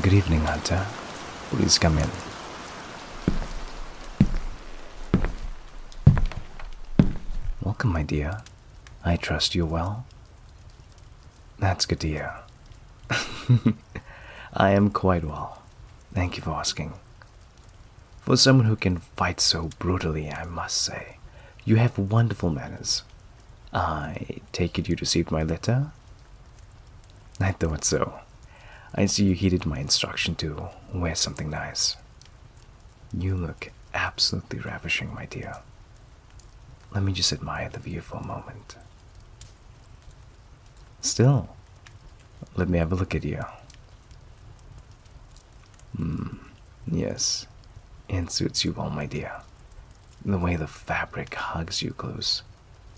Good evening, Hunter. Please come in. Welcome, my dear. I trust you're well. That's good to hear. I am quite well. Thank you for asking. For someone who can fight so brutally, I must say, you have wonderful manners. I take it you received my letter? I thought so. I see you heeded my instruction to wear something nice. You look absolutely ravishing, my dear. Let me just admire the view for a moment. Still, let me have a look at you. Yes, it suits you well, my dear. The way the fabric hugs you close,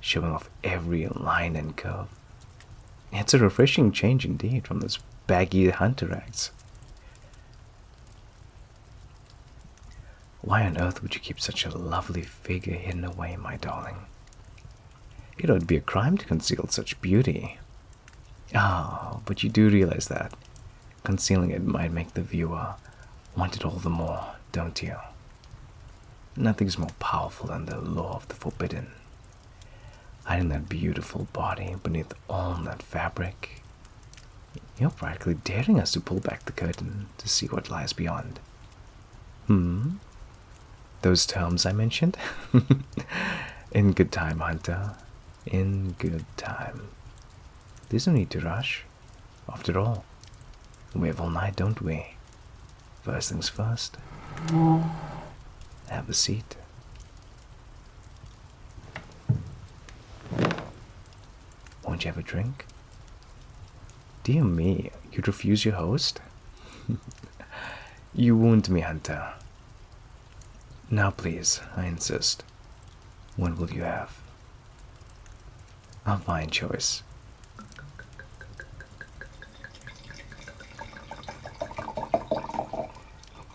showing off every line and curve. It's a refreshing change indeed from those baggy hunter rags. Why on earth would you keep such a lovely figure hidden away, my darling? It ought to be a crime to conceal such beauty. But you do realize that concealing it might make the viewer want it all the more, don't you? Nothing's more powerful than the law of the forbidden. Hiding that beautiful body beneath all that fabric. You're practically daring us to pull back the curtain to see what lies beyond. Those terms I mentioned? In good time, Hunter. In good time. There's no need to rush. After all, we have all night, don't we? First things first. Have a seat. Won't you have a drink? Dear me, you'd refuse your host? You wound me, Hunter. Now please, I insist. What will you have? A fine choice.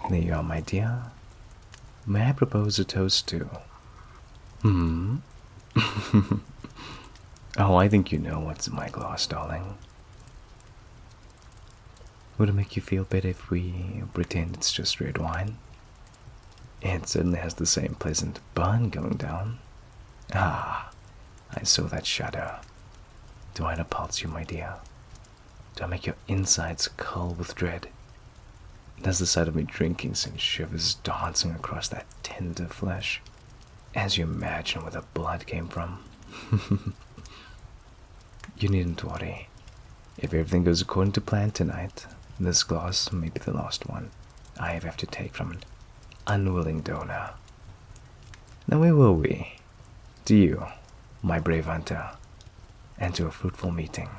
There you are, my dear. May I propose a toast to? Oh, I think you know what's in my glass, darling. Would it make you feel better if we pretend it's just red wine? It certainly has the same pleasant burn going down. I saw that shudder. Do I not pulse you, my dear? Do I make your insides curl with dread? Does the sight of me drinking send shivers dancing across that tender flesh, as you imagine where the blood came from? You needn't worry. If everything goes according to plan tonight, this glass may be the last one I have to take from an unwilling donor. Now where were we? To you, my brave hunter, and to a fruitful meeting.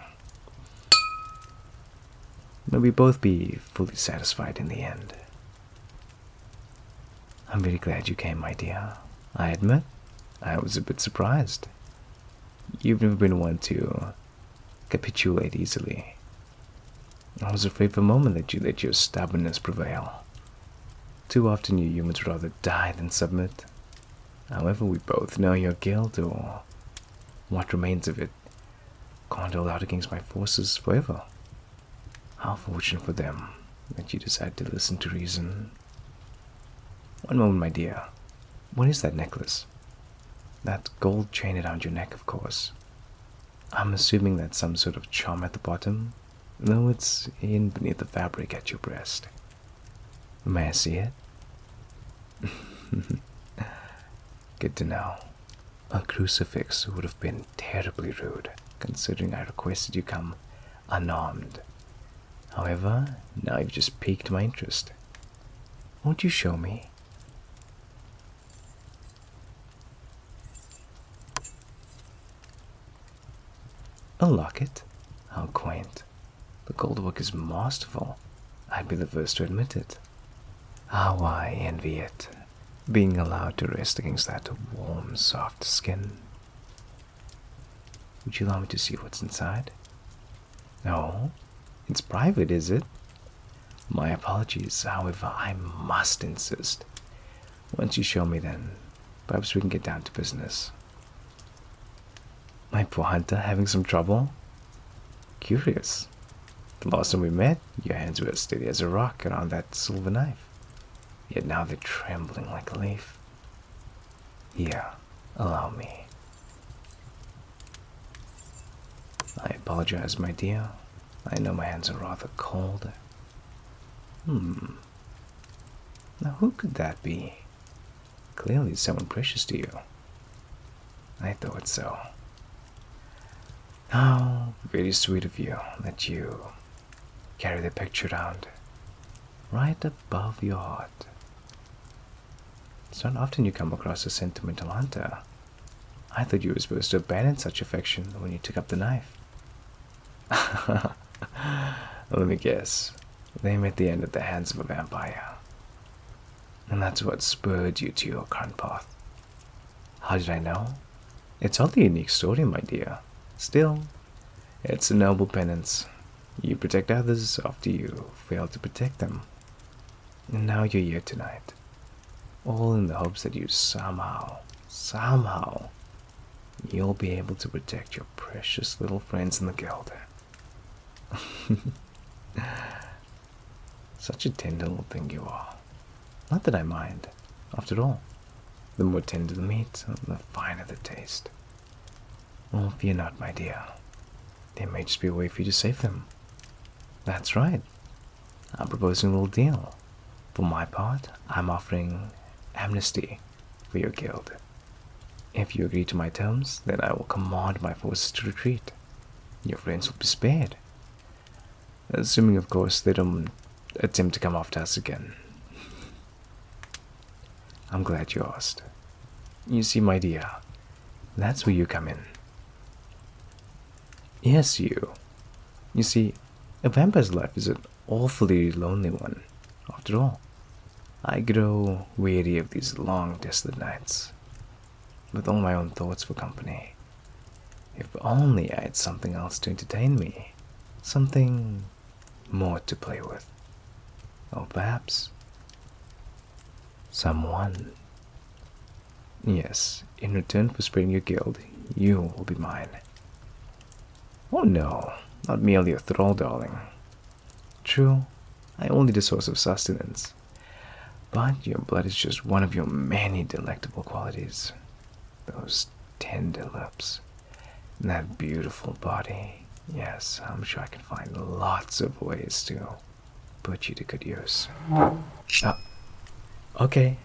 May we both be fully satisfied in the end. I'm very glad you came, my dear. I admit, I was a bit surprised. You've never been one to capitulate easily. I was afraid for a moment that you let your stubbornness prevail. Too often you humans rather die than submit. However, we both know your guilt, or what remains of it, can't hold out against my forces forever. How fortunate for them that you decided to listen to reason. One moment, my dear. What is that necklace? That gold chain around your neck, of course. I'm assuming that's some sort of charm at the bottom, though it's in beneath the fabric at your breast. May I see it? Good to know. A crucifix would have been terribly rude, considering I requested you come unarmed. However, now you've just piqued my interest. Won't you show me? A locket? How quaint. The gold work is masterful. I'd be the first to admit it. How I envy it, being allowed to rest against that warm, soft skin. Would you allow me to see what's inside? No? It's private, is it? My apologies, however, I must insist. Once you show me, then perhaps we can get down to business. My poor hunter having some trouble? Curious. The last time we met, your hands were as steady as a rock around that silver knife. Yet now they're trembling like a leaf. Here, allow me. I apologize, my dear. I know my hands are rather cold. Now who could that be? Clearly someone precious to you. I thought so. How very sweet of you that you carry the picture around right above your heart. It's not often you come across a sentimental hunter. I thought you were supposed to abandon such affection when you took up the knife. Let me guess. They met the end at the hands of a vampire. And that's what spurred you to your current path. How did I know? It's all a unique story, my dear. Still, it's a noble penance. You protect others after you fail to protect them. And now you're here tonight. All in the hopes that you somehow, you'll be able to protect your precious little friends in the guild. Such a tender little thing you are. Not that I mind. After all, the more tender the meat, the finer the taste. Oh, fear not, my dear. There may just be a way for you to save them. That's right. I'm proposing a little deal. For my part, I'm offering amnesty for your guild. If you agree to my terms, then I will command my forces to retreat. Your friends will be spared. Assuming, of course, they don't attempt to come after us again. I'm glad you asked. You see, my dear, that's where you come in. Yes, you. You see, a vampire's life is an awfully lonely one. After all, I grow weary of these long, desolate nights, with all my own thoughts for company. If only I had something else to entertain me, something more to play with, or perhaps someone. Yes, in return for spreading your guild, you will be mine. Oh no, not merely a thrall, darling. True, I only the source of sustenance, but your blood is just one of your many delectable qualities. Those tender lips, and that beautiful body. Yes, I'm sure I can find lots of ways to put you to good use. Okay.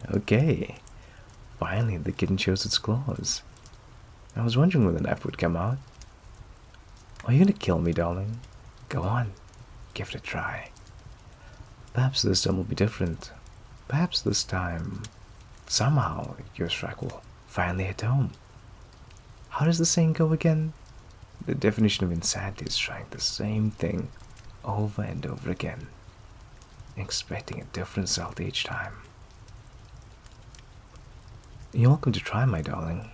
Finally, the kitten shows its claws. I was wondering when the knife would come out. Are you gonna kill me, darling? Go on, give it a try. Perhaps this time will be different. Perhaps this time, somehow, your strike will finally hit home. How does the saying go again? The definition of insanity is trying the same thing over and over again, expecting a different result each time. You're welcome to try, my darling.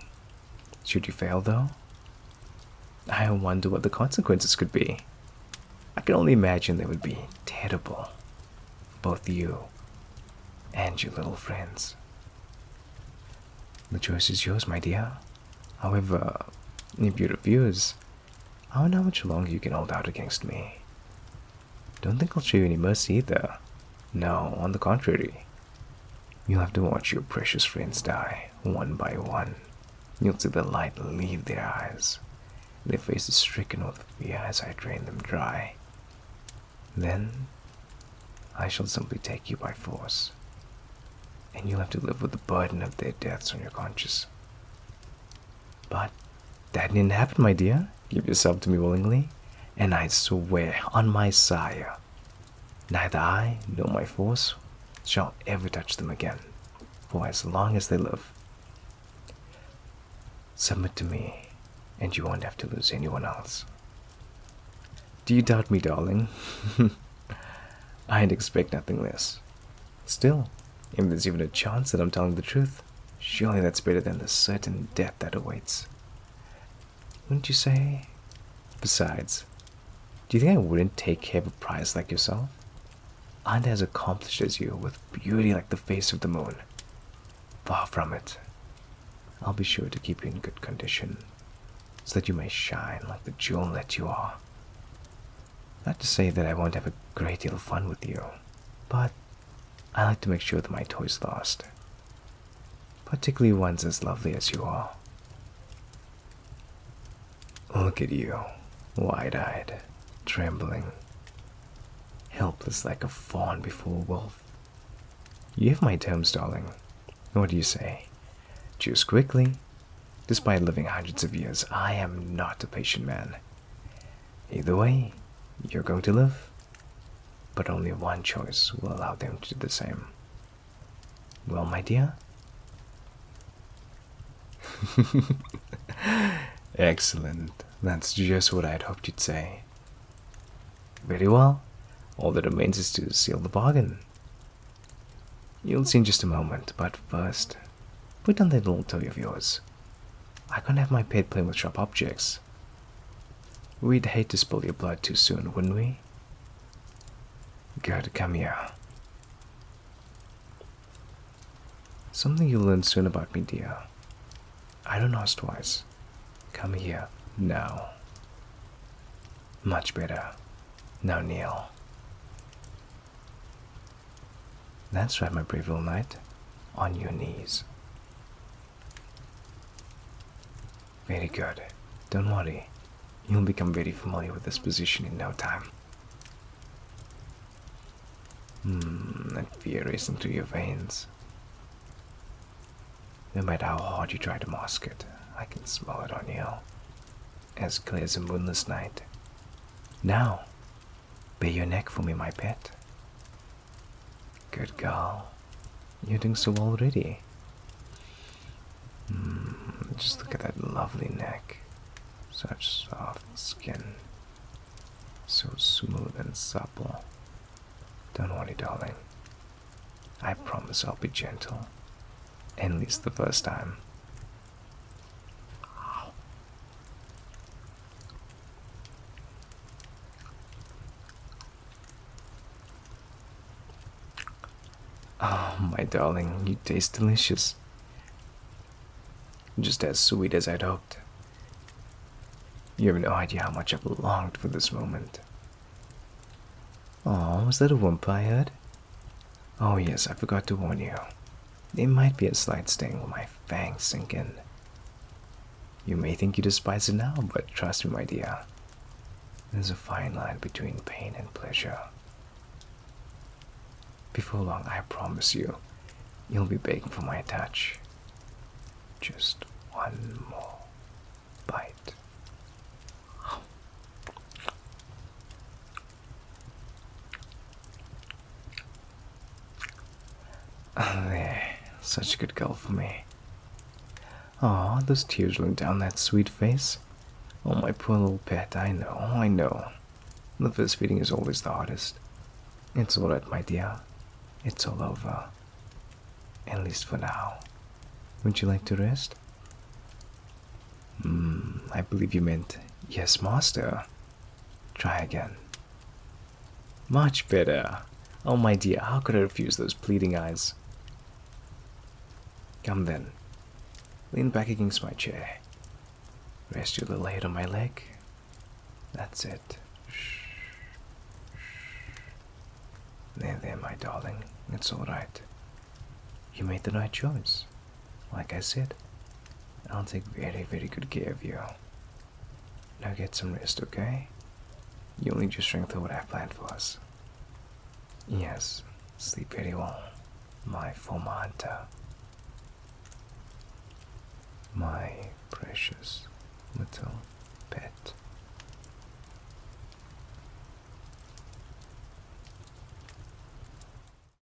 Should you fail, though, I wonder what the consequences could be. I can only imagine they would be terrible for both you and your little friends. The choice is yours, my dear. However, if you refuse, I wonder how much longer you can hold out against me. Don't think I'll show you any mercy either. No, on the contrary. You'll have to watch your precious friends die, one by one. You'll see the light leave their eyes, their faces stricken with fear as I drain them dry. Then, I shall simply take you by force, and you'll have to live with the burden of their deaths on your conscience. But that didn't happen, my dear. Give yourself to me willingly, and I swear on my sire, neither I nor my force shall ever touch them again, for as long as they live. Submit to me, and you won't have to lose anyone else. Do you doubt me, darling? I'd expect nothing less. Still, if there's even a chance that I'm telling the truth, surely that's better than the certain death that awaits. Wouldn't you say? Besides, do you think I wouldn't take care of a prize like yourself? Aren't as accomplished as you, with beauty like the face of the moon. Far from it. I'll be sure to keep you in good condition, so that you may shine like the jewel that you are. Not to say that I won't have a great deal of fun with you, but I like to make sure that my toys last. Particularly ones as lovely as you are. Look at you, wide-eyed, trembling, helpless like a fawn before a wolf. You have my terms, darling. What do you say? Choose quickly. Despite living hundreds of years, I am not a patient man. Either way, you're going to live, but only one choice will allow them to do the same. Well, my dear? Excellent. That's just what I'd hoped you'd say. Very well. All that remains is to seal the bargain. You'll see in just a moment, but first, put down that little toy of yours. I can't have my pet playing with sharp objects. We'd hate to spill your blood too soon, wouldn't we? Good, come here. Something you'll learn soon about me, dear. I don't ask twice. Come here, now. Much better. Now kneel. That's right, my brave little knight. On your knees. Very good. Don't worry. You'll become very familiar with this position in no time. That fear racing through your veins. No matter how hard you try to mask it, I can smell it on you. As clear as a moonless night. Now, bare your neck for me, my pet. Good girl. You're doing so well already. Just look at that lovely neck. Such soft skin. So smooth and supple. Don't worry, darling. I promise I'll be gentle. At least the first time. Oh, my darling, you taste delicious. Just as sweet as I'd hoped. You have no idea how much I've longed for this moment. Oh, was that a whoomp I heard? Oh yes, I forgot to warn you. There might be a slight sting when my fangs sink in. You may think you despise it now, but trust me, my dear. There's a fine line between pain and pleasure. Before long, I promise you, you'll be begging for my touch. Just one more bite. There, such a good girl for me. Aw, those tears rolling down that sweet face. Oh, my poor little pet, I know. The first feeding is always the hardest. It's alright, my dear. It's all over. At least for now. Would you like to rest? I believe you meant, yes, master. Try again. Much better. Oh, my dear, how could I refuse those pleading eyes? Come then. Lean back against my chair. Rest your little head on my leg. That's it. Shh. There, my darling. It's all right. You made the right choice. Like I said, I'll take very, very good care of you. Now get some rest, okay? You'll need your strength for what I've planned for us. Yes, sleep very well, my former hunter. My precious little pet.